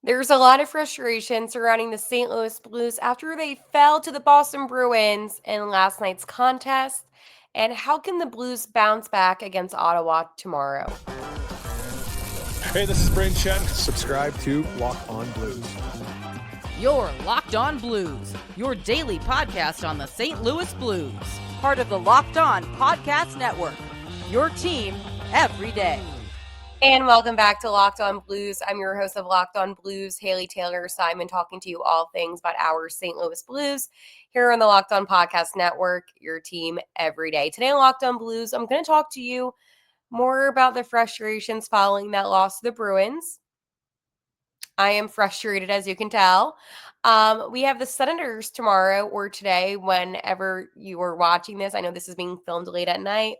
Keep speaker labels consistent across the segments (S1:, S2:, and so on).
S1: There's a lot of frustration surrounding the St. Louis Blues after they fell to the Boston Bruins in last night's contest. And how can the Blues bounce back against Ottawa tomorrow?
S2: Hey, this is Brayden Chen. Subscribe to Locked On Blues.
S3: You're Locked On Blues, your daily podcast on the St. Louis Blues. Part of the Locked On Podcast Network, your team every day.
S1: And welcome back to Locked On Blues. I'm your host of Locked On Blues, Haley Taylor Simon, talking to you all things about our St. Louis Blues here on the Locked On Podcast Network, your team every day. Today on Locked On Blues, I'm going to talk to you more about the frustrations following that loss to the Bruins. I am frustrated, as you can tell. We have the Senators tomorrow or today, whenever you are watching this. I know this is being filmed late at night.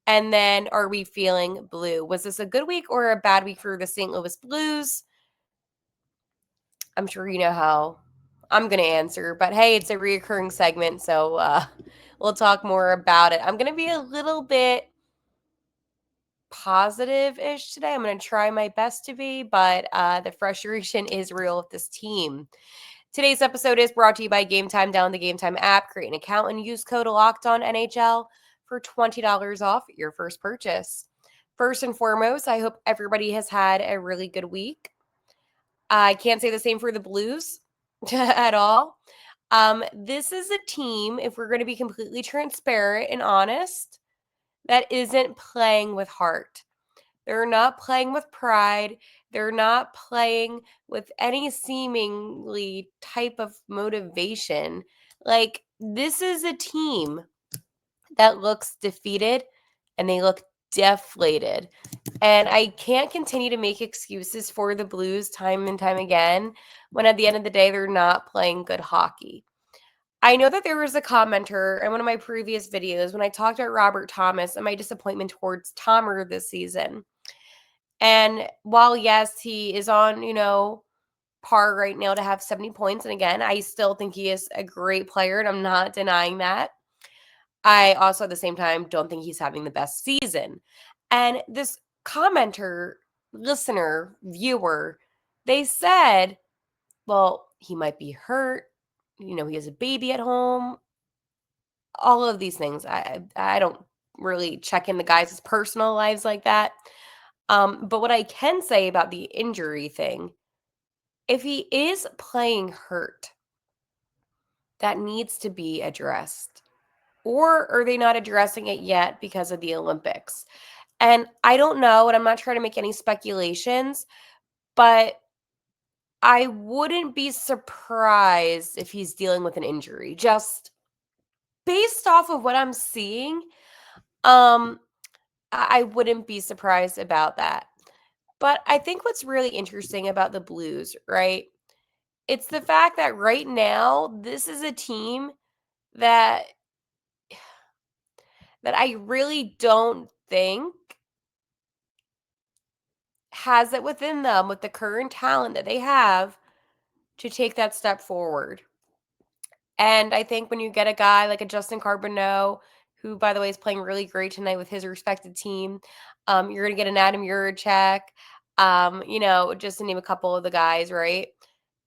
S1: And then, are we feeling blue? Was this a good week or a bad week for the St. Louis Blues? I'm sure you know how I'm going to answer. But hey, it's a reoccurring segment, so we'll talk more about it. I'm going to be a little bit positive-ish today. I'm going to try my best to be, but the frustration is real with this team. Today's episode is brought to you by Gametime. Download the Gametime app, create an account, and use code LOCKEDONNHL for $20 off your first purchase. First and foremost, I hope everybody has had a really good week. I can't say the same for the Blues at all. This is a team, if we're going to be completely transparent and honest, that isn't playing with heart. They're not playing with pride. They're not playing with any seemingly type of motivation. Like, this is a team that looks defeated and they look deflated. And I can't continue to make excuses for the Blues time and time again when at the end of the day, they're not playing good hockey. I know that there was a commenter in one of my previous videos when I talked about Robert Thomas and my disappointment towards Tomer this season. And while, yes, he is on, par right now to have 70 points. And again, I still think he is a great player, and I'm not denying that. I also, at the same time, don't think he's having the best season. And this commenter, listener, viewer, they said, well, he might be hurt. He has a baby at home. All of these things. I don't really check in the guys' personal lives like that. But what I can say about the injury thing, if he is playing hurt, that needs to be addressed. Or are they not addressing it yet because of the Olympics? And I don't know, and I'm not trying to make any speculations, but I wouldn't be surprised if he's dealing with an injury. Just based off of what I'm seeing, I wouldn't be surprised about that. But I think what's really interesting about the Blues, right? It's the fact that right now, this is a team that I really don't think has it within them with the current talent that they have to take that step forward. And I think when you get a guy like a Justin Carbonneau, who, by the way, is playing really great tonight with his respected team, you're going to get an Adam Juracek, just to name a couple of the guys, right?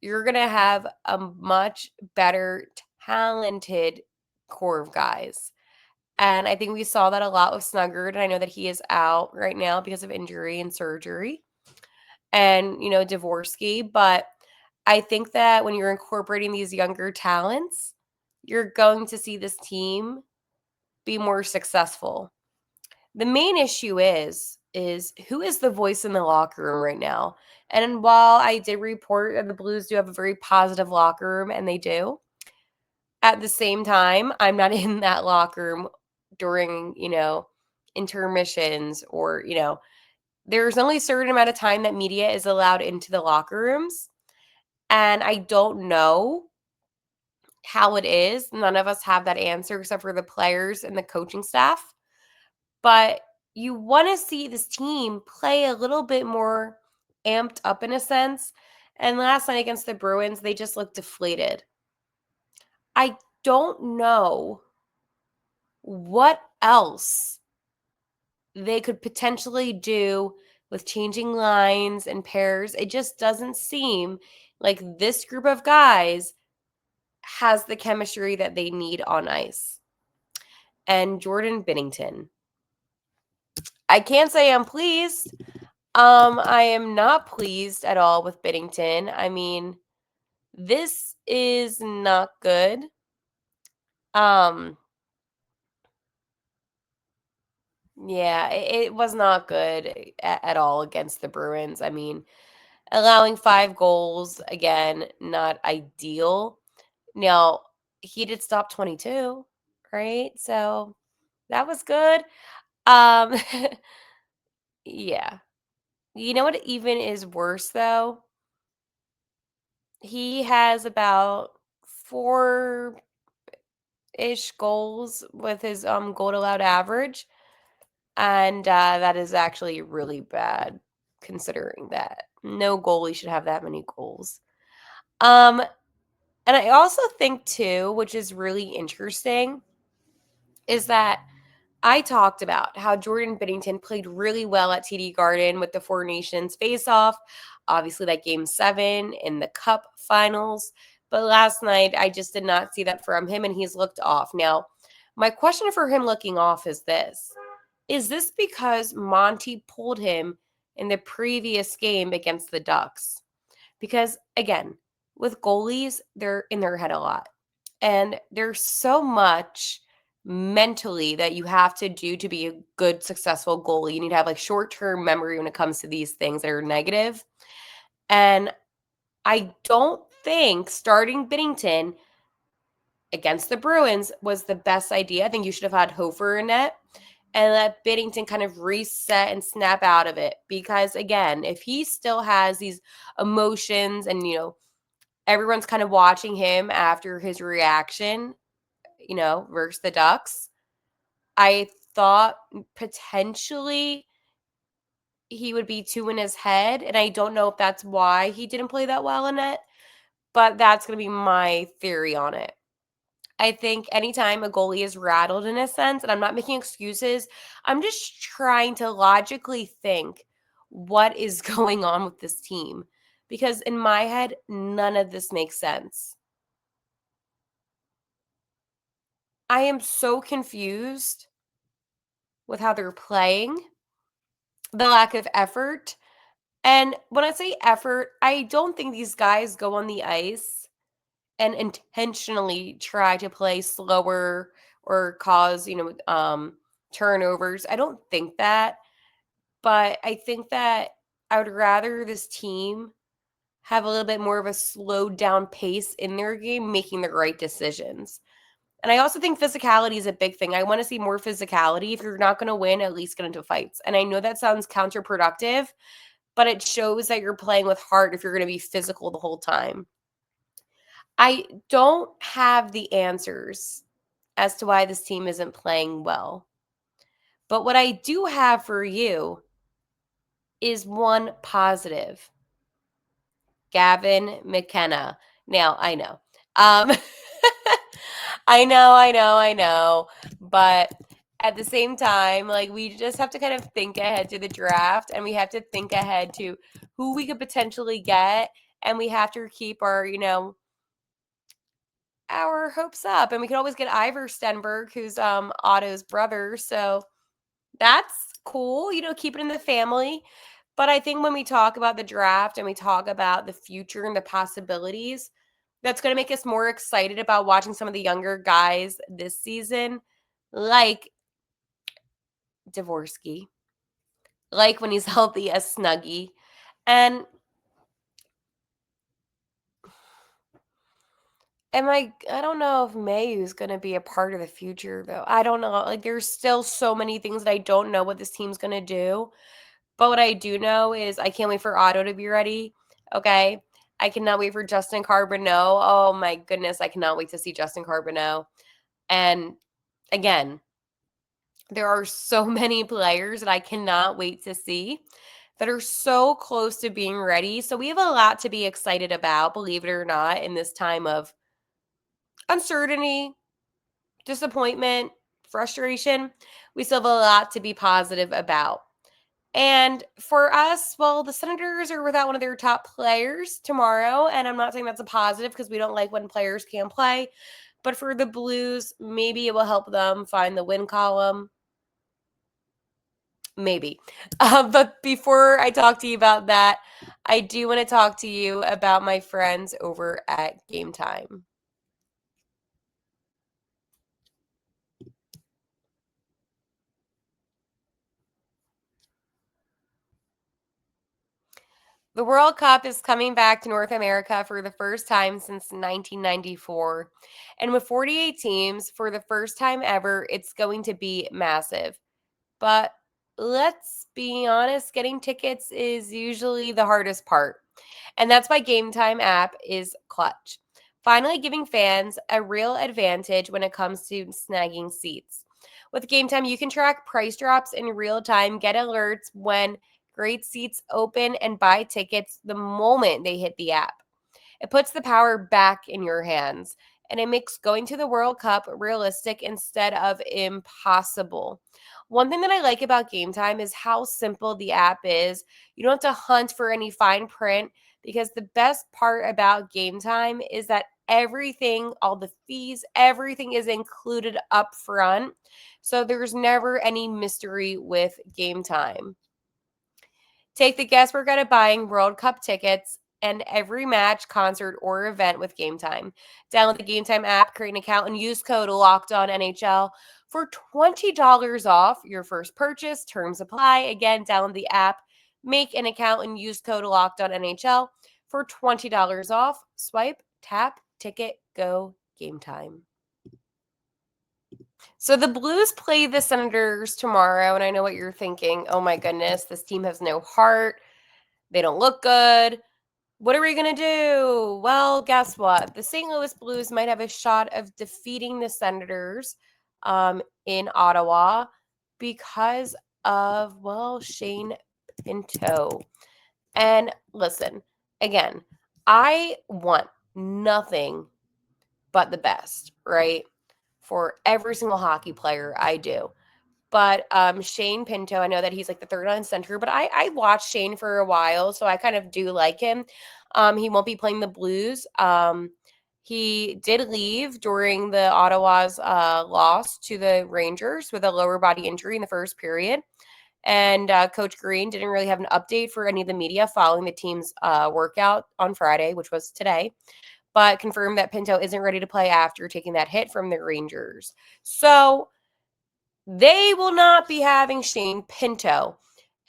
S1: You're going to have a much better, talented core of guys. And I think we saw that a lot with Snuggard. And I know that he is out right now because of injury and surgery. And, Dvorsky. But I think that when you're incorporating these younger talents, you're going to see this team be more successful. The main issue is who is the voice in the locker room right now? And while I did report that the Blues do have a very positive locker room, and they do, at the same time, I'm not in that locker room during, intermissions or, there's only a certain amount of time that media is allowed into the locker rooms. And I don't know how it is. None of us have that answer except for the players and the coaching staff. But you want to see this team play a little bit more amped up in a sense. And last night against the Bruins, they just looked deflated. I don't know what else they could potentially do with changing lines and pairs, it just doesn't seem like this group of guys has the chemistry that they need on ice. And Jordan Binnington, I can't say I'm pleased. I am not pleased at all with Binnington. I mean, this is not good. Yeah, it was not good at all against the Bruins. I mean, allowing 5 goals, again, not ideal. Now, he did stop 22, right? So that was good. Um, yeah. You know what even is worse though? He has about 4-ish goals with his goal allowed average, and that is actually really bad considering that no goalie should have that many goals. Um, and I also think too, which is really interesting, is that I talked about how Jordan Binnington played really well at TD Garden with the Four Nations face-off. Obviously, that game 7 in the Cup finals. But last night, I just did not see that from him, and he's looked off. Now, my question for him looking off is this. Is this because Monty pulled him in the previous game against the Ducks? Because, again, with goalies, they're in their head a lot. And there's so much mentally that you have to do to be a good, successful goalie. You need to have like short-term memory when it comes to these things that are negative. And I don't think starting Binnington against the Bruins was the best idea. I think you should have had Hofer in net and let Binnington kind of reset and snap out of it. Because again, if he still has these emotions and, everyone's kind of watching him after his reaction, versus the Ducks, I thought potentially he would be too in his head, and I don't know if that's why he didn't play that well in it, but that's going to be my theory on it. I think anytime a goalie is rattled in a sense, and I'm not making excuses, I'm just trying to logically think what is going on with this team. Because in my head, none of this makes sense. I am so confused with how they're playing, the lack of effort. And when I say effort, I don't think these guys go on the ice and intentionally try to play slower or cause, turnovers. I don't think that. But I think that I would rather this team have a little bit more of a slowed down pace in their game, making the right decisions. And I also think physicality is a big thing. I want to see more physicality. If you're not going to win, at least get into fights. And I know that sounds counterproductive, but it shows that you're playing with heart if you're going to be physical the whole time. I don't have the answers as to why this team isn't playing well. But what I do have for you is one positive. Gavin McKenna. Now, I know. I know. But at the same time, like, we just have to kind of think ahead to the draft, and we have to think ahead to who we could potentially get, and we have to keep our, our hopes up. And we can always get Ivor Stenberg, who's Otto's brother. So that's cool, keep it in the family. But I think when we talk about the draft and we talk about the future and the possibilities, that's going to make us more excited about watching some of the younger guys this season, like Dvorsky, like when he's healthy as Snuggie. And I don't know if Mayu's going to be a part of the future, though. I don't know. Like, there's still so many things that I don't know what this team's going to do. But what I do know is I can't wait for Otto to be ready. Okay. I cannot wait for Justin Carbonneau. Oh my goodness. I cannot wait to see Justin Carbonneau. And again, there are so many players that I cannot wait to see that are so close to being ready. So we have a lot to be excited about, believe it or not, in this time of uncertainty, disappointment, frustration. We still have a lot to be positive about. And for us, well, the Senators are without one of their top players tomorrow. And I'm not saying that's a positive because we don't like when players can't play. But for the Blues, maybe it will help them find the win column. Maybe. But before I talk to you about that, I do want to talk to you about my friends over at Gametime. The World Cup is coming back to North America for the first time since 1994. And with 48 teams, for the first time ever, it's going to be massive. But let's be honest, getting tickets is usually the hardest part. And that's why Gametime app is clutch. Finally giving fans a real advantage when it comes to snagging seats. With Gametime, you can track price drops in real time, get alerts when great seats open, and buy tickets the moment they hit the app. It puts the power back in your hands, and it makes going to the World Cup realistic instead of impossible. One thing that I like about Gametime is how simple the app is. You don't have to hunt for any fine print because the best part about Gametime is that everything, all the fees, everything is included up front. So there's never any mystery with Gametime. Take the guesswork out of buying World Cup tickets and every match, concert, or event with Gametime. Download the Gametime app, create an account, and use code LOCKEDONNHL for $20 off your first purchase. Terms apply. Again, download the app, make an account, and use code LOCKEDONNHL for $20 off. Swipe, tap, ticket, go, Gametime. So the Blues play the Senators tomorrow, and I know what you're thinking. Oh my goodness, this team has no heart. They don't look good. What are we going to do? Well, guess what? The St. Louis Blues might have a shot of defeating the Senators in Ottawa because of, well, Shane Pinto. And listen, again, I want nothing but the best, right? For every single hockey player, I do. But Shane Pinto, I know that he's like the third line center, but I watched Shane for a while, so I kind of do like him. He won't be playing the Blues. He did leave during the Ottawa's loss to the Rangers with a lower body injury in the first period. And Coach Green didn't really have an update for any of the media following the team's workout on Friday, which was today, but confirmed that Pinto isn't ready to play after taking that hit from the Rangers. So they will not be having Shane Pinto.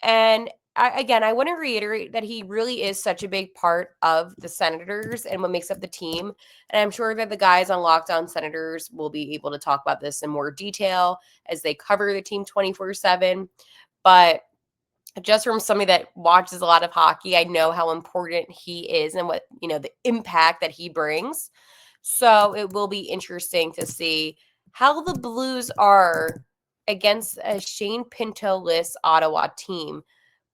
S1: And I want to reiterate that he really is such a big part of the Senators and what makes up the team. And I'm sure that the guys on Locked On Senators will be able to talk about this in more detail as they cover the team 24/7. But just from somebody that watches a lot of hockey, I know how important he is and what, the impact that he brings. So it will be interesting to see how the Blues are against a Shane Pinto-less Ottawa team.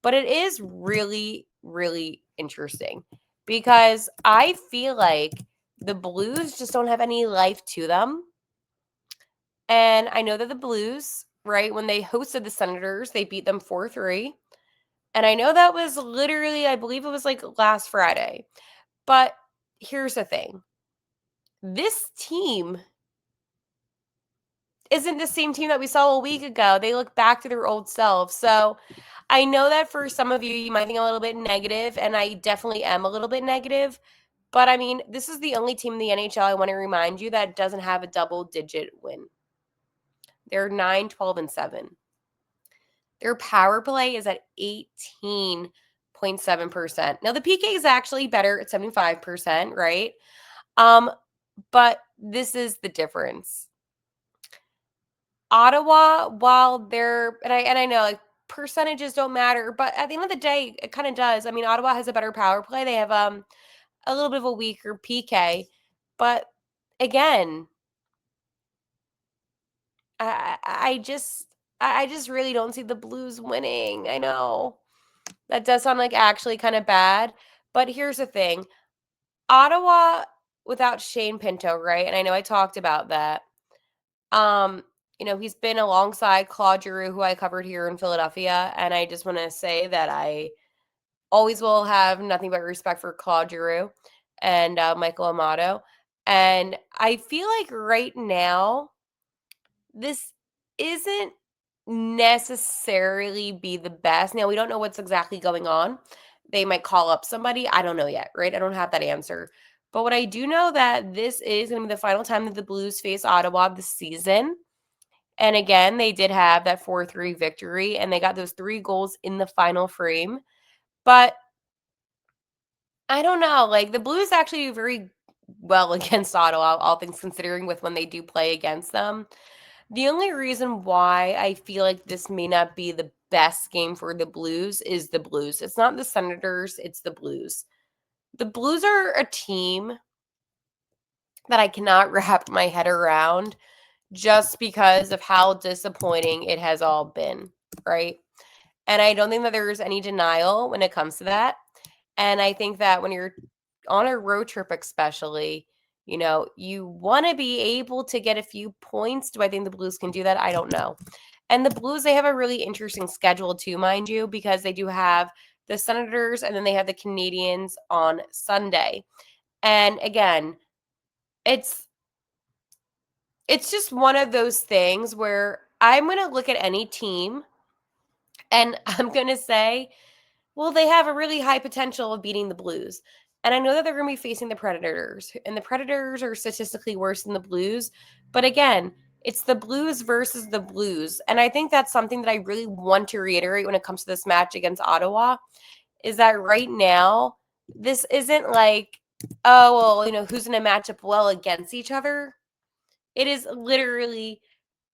S1: But it is really, really interesting because I feel like the Blues just don't have any life to them. And I know that the Blues, right, when they hosted the Senators, they beat them 4-3. And I know that was literally, I believe it was like last Friday. But here's the thing. This team isn't the same team that we saw a week ago. They look back to their old selves. So I know that for some of you, you might think I'm a little bit negative, and I definitely am a little bit negative. But I mean, this is the only team in the NHL, I want to remind you, that doesn't have a double-digit win. They're 9, 12, and 7. Their power play is at 18.7%. Now, the PK is actually better at 75%, right? But this is the difference. Ottawa, while they're and I know like percentages don't matter, but at the end of the day, it kind of does. I mean, Ottawa has a better power play. They have a little bit of a weaker PK, but again, I just really don't see the Blues winning. I know that does sound like actually kind of bad, but here's the thing: Ottawa without Shane Pinto, right? And I know I talked about that. Um, he's been alongside Claude Giroux, who I covered here in Philadelphia, and I just want to say that I always will have nothing but respect for Claude Giroux and Michael Amato. And I feel like right now, this isn't necessarily be the best. Now, we don't know what's exactly going on. They might call up somebody. I don't know yet, right? I don't have that answer. But what I do know that this is going to be the final time that the Blues face Ottawa this season. And again, they did have that 4-3 victory, and they got those 3 goals in the final frame. But I don't know. Like, the Blues actually do very well against Ottawa, all things considering, with when they do play against them. The only reason why I feel like this may not be the best game for the Blues is the Blues. It's not the Senators, it's the Blues. The Blues are a team that I cannot wrap my head around just because of how disappointing it has all been, right? And I don't think that there's any denial when it comes to that. And I think that when you're on a road trip, especially, you want to be able to get a few points. Do I think the Blues can do that? I don't know. And the Blues, they have a really interesting schedule too, mind you, because they do have the Senators and then they have the Canadians on Sunday. And again, it's just one of those things where I'm going to look at any team and I'm going to say, well, they have a really high potential of beating the Blues. And I know that they're going to be facing the Predators, and the Predators are statistically worse than the Blues. But again, it's the Blues versus the Blues. And I think that's something that I really want to reiterate when it comes to this match against Ottawa, is that right now, this isn't like, oh, well, who's going to match up well against each other. It is literally,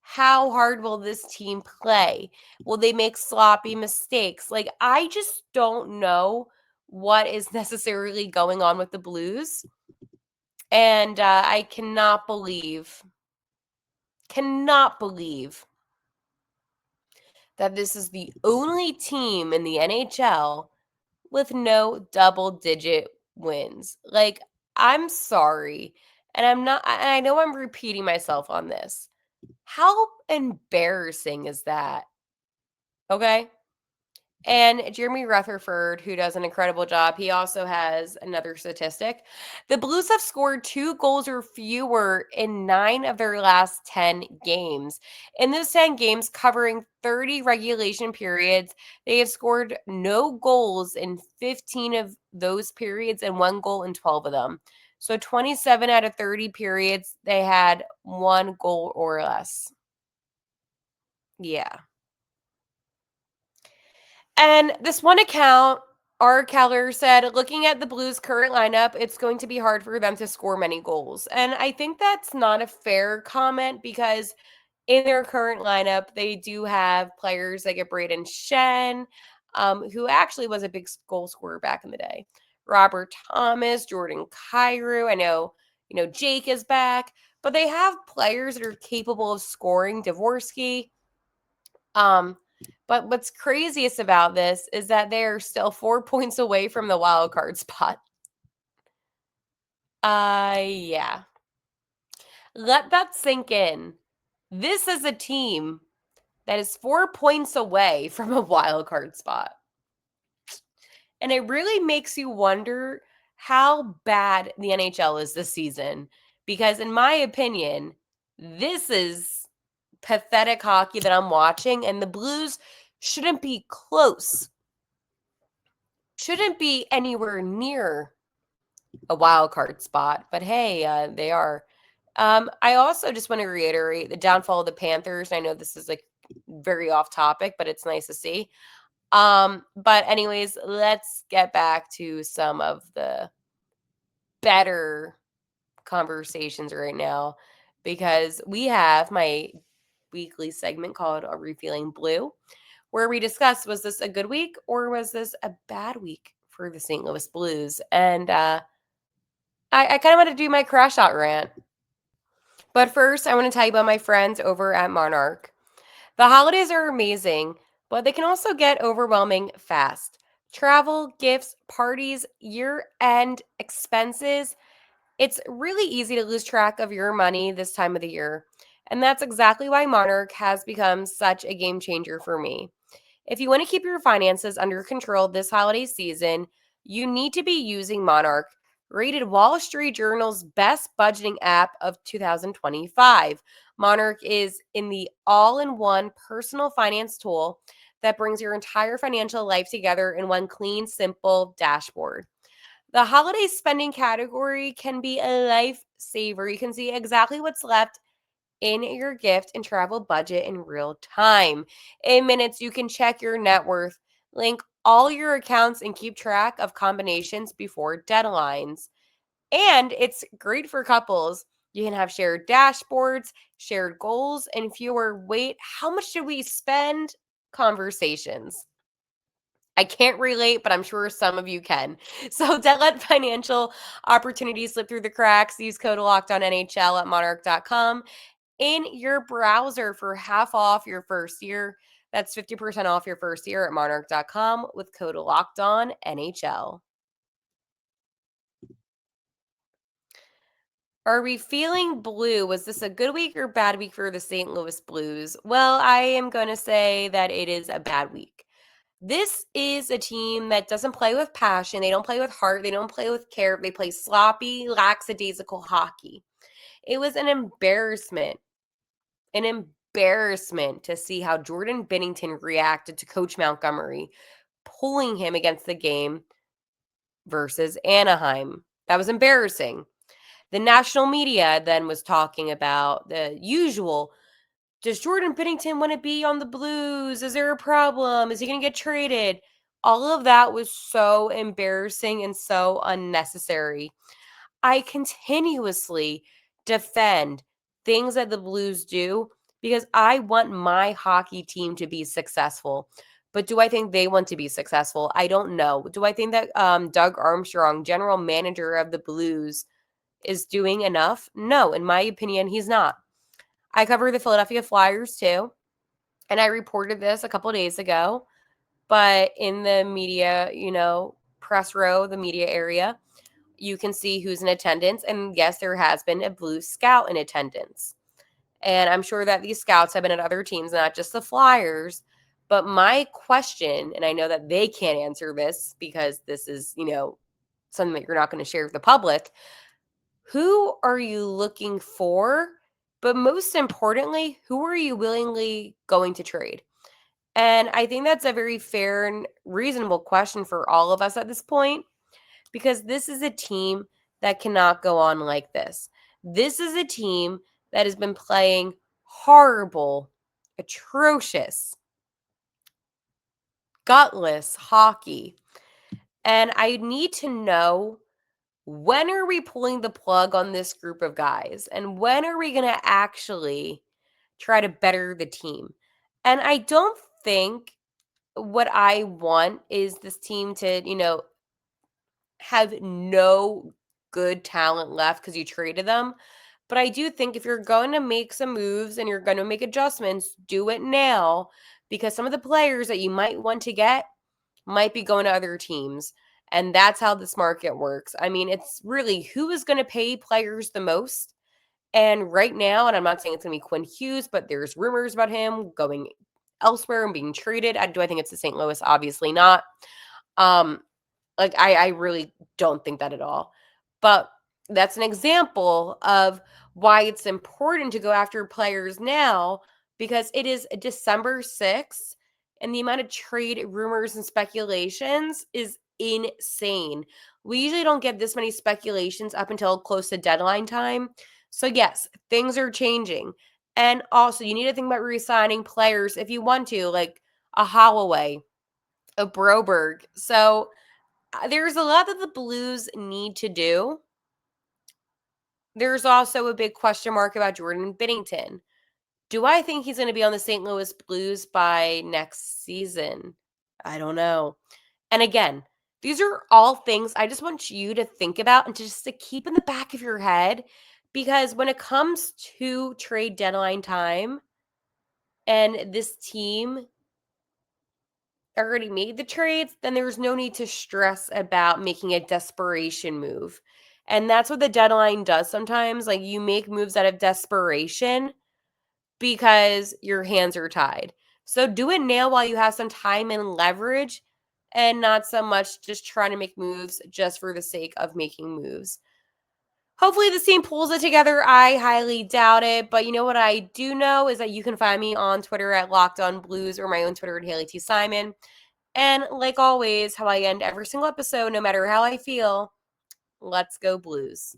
S1: how hard will this team play? Will they make sloppy mistakes? Like, I just don't know what is necessarily going on with the Blues. And I cannot believe that this is the only team in the NHL with no double-digit wins. Like, I'm sorry. And I know I'm repeating myself on this. How embarrassing is that? Okay. And Jeremy Rutherford, who does an incredible job, he also has another statistic. The Blues have scored 2 goals or fewer in 9 of their last 10 games. In those 10 games, covering 30 regulation periods, they have scored no goals in 15 of those periods and 1 goal in 12 of them. So 27 out of 30 periods, they had 1 goal or less. Yeah. And this one account, R. Keller, said, looking at the Blues' current lineup, it's going to be hard for them to score many goals. And I think that's not a fair comment because in their current lineup, they do have players like a Braden Shen, who actually was a big goal scorer back in the day. Robert Thomas, Jordan Kyrou. I know, Jake is back, but they have players that are capable of scoring. Dvorsky. But what's craziest about this is that they're still 4 points away from the wild card spot. Yeah. Let that sink in. This is a team that is 4 points away from a wild card spot. And it really makes you wonder how bad the NHL is this season. Because in my opinion, this is pathetic hockey that I'm watching, and the Blues shouldn't be close. Shouldn't be anywhere near a wild card spot, but hey, they are. I also just want to reiterate the downfall of the Panthers. I know this is like very off topic, but it's nice to see. But anyways, let's get back to some of the better conversations right now, because we have my weekly segment called Are We Feeling Blue, where we discuss, was this a good week or was this a bad week for the St. Louis Blues? And I kind of want to do my crash out rant. But first, I want to tell you about my friends over at Monarch. The holidays are amazing, but they can also get overwhelming fast. Travel, gifts, parties, year-end expenses. It's really easy to lose track of your money this time of the year. And that's exactly why Monarch has become such a game changer for me. If you want to keep your finances under control this holiday season, you need to be using Monarch, rated Wall Street Journal's best budgeting app of 2025. Monarch is in the all-in-one personal finance tool that brings your entire financial life together in one clean, simple dashboard. The holiday spending category can be a lifesaver. You can see exactly what's left in your gift and travel budget in real time. In minutes, you can check your net worth, link all your accounts, and keep track of combinations before deadlines. And it's great for couples. You can have shared dashboards, shared goals, and fewer wait, how much did we spend conversations. I can't relate, but I'm sure some of you can. So don't let financial opportunities slip through the cracks. Use code LOCKEDONNHL at monarch.com in your browser for half off your first year. That's 50% off your first year at monarch.com with code LOCKEDONNHL. Are we feeling blue? Was this a good week or bad week for the St. Louis Blues? Well, I am going to say that it is a bad week. This is a team that doesn't play with passion. They don't play with heart. They don't play with care. They play sloppy, lackadaisical hockey. It was an embarrassment to see how Jordan Binnington reacted to Coach Montgomery pulling him against the game versus Anaheim. That was embarrassing. The national media then was talking about the usual. Does Jordan Binnington want to be on the Blues? Is there a problem? Is he going to get traded? All of that was so embarrassing and so unnecessary. I continuously defend things that the Blues do because I want my hockey team to be successful. But do I think they want to be successful? I don't know. Do I think that Doug Armstrong, general manager of the Blues, is doing enough? No, in my opinion, he's not. I cover the Philadelphia Flyers too, and I reported this a couple days ago. But in the media, press row, the media area, you can see who's in attendance. And yes, there has been a Blue Scout in attendance. And I'm sure that these scouts have been at other teams, not just the Flyers. But my question, and I know that they can't answer this because this is, something that you're not going to share with the public. Who are you looking for? But most importantly, who are you willingly going to trade? And I think that's a very fair and reasonable question for all of us at this point, because this is a team that cannot go on like this. This is a team that has been playing horrible, atrocious, gutless hockey. And I need to know, when are we pulling the plug on this group of guys? And when are we going to actually try to better the team? And I don't think what I want is this team to, have no good talent left because you traded them. But I do think if you're going to make some moves and you're going to make adjustments, do it now, because some of the players that you might want to get might be going to other teams. And that's how this market works. I mean, it's really who is going to pay players the most. And right now, and I'm not saying it's going to be Quinn Hughes, but there's rumors about him going elsewhere and being traded. Do I think it's the St. Louis? Obviously not. I really don't think that at all. But that's an example of why it's important to go after players now, because it is December 6th and the amount of trade rumors and speculations is insane. We usually don't get this many speculations up until close to deadline time. So yes, things are changing. And also, you need to think about re-signing players if you want to, like a Holloway, a Broberg. So there's a lot that the Blues need to do. There's also a big question mark about Jordan Binnington. Do I think he's going to be on the St. Louis Blues by next season? I don't know. And again, these are all things I just want you to think about and just to keep in the back of your head, because when it comes to trade deadline time and this team already made the trades, then there's no need to stress about making a desperation move. And that's what the deadline does sometimes. Like, you make moves out of desperation because your hands are tied. So do it now while you have some time and leverage, and not so much just trying to make moves just for the sake of making moves. Hopefully this team pulls it together. I highly doubt it. But you know what I do know is that you can find me on Twitter at Locked On Blues, or my own Twitter at Haley T. Simon. And like always, how I end every single episode, no matter how I feel, let's go Blues.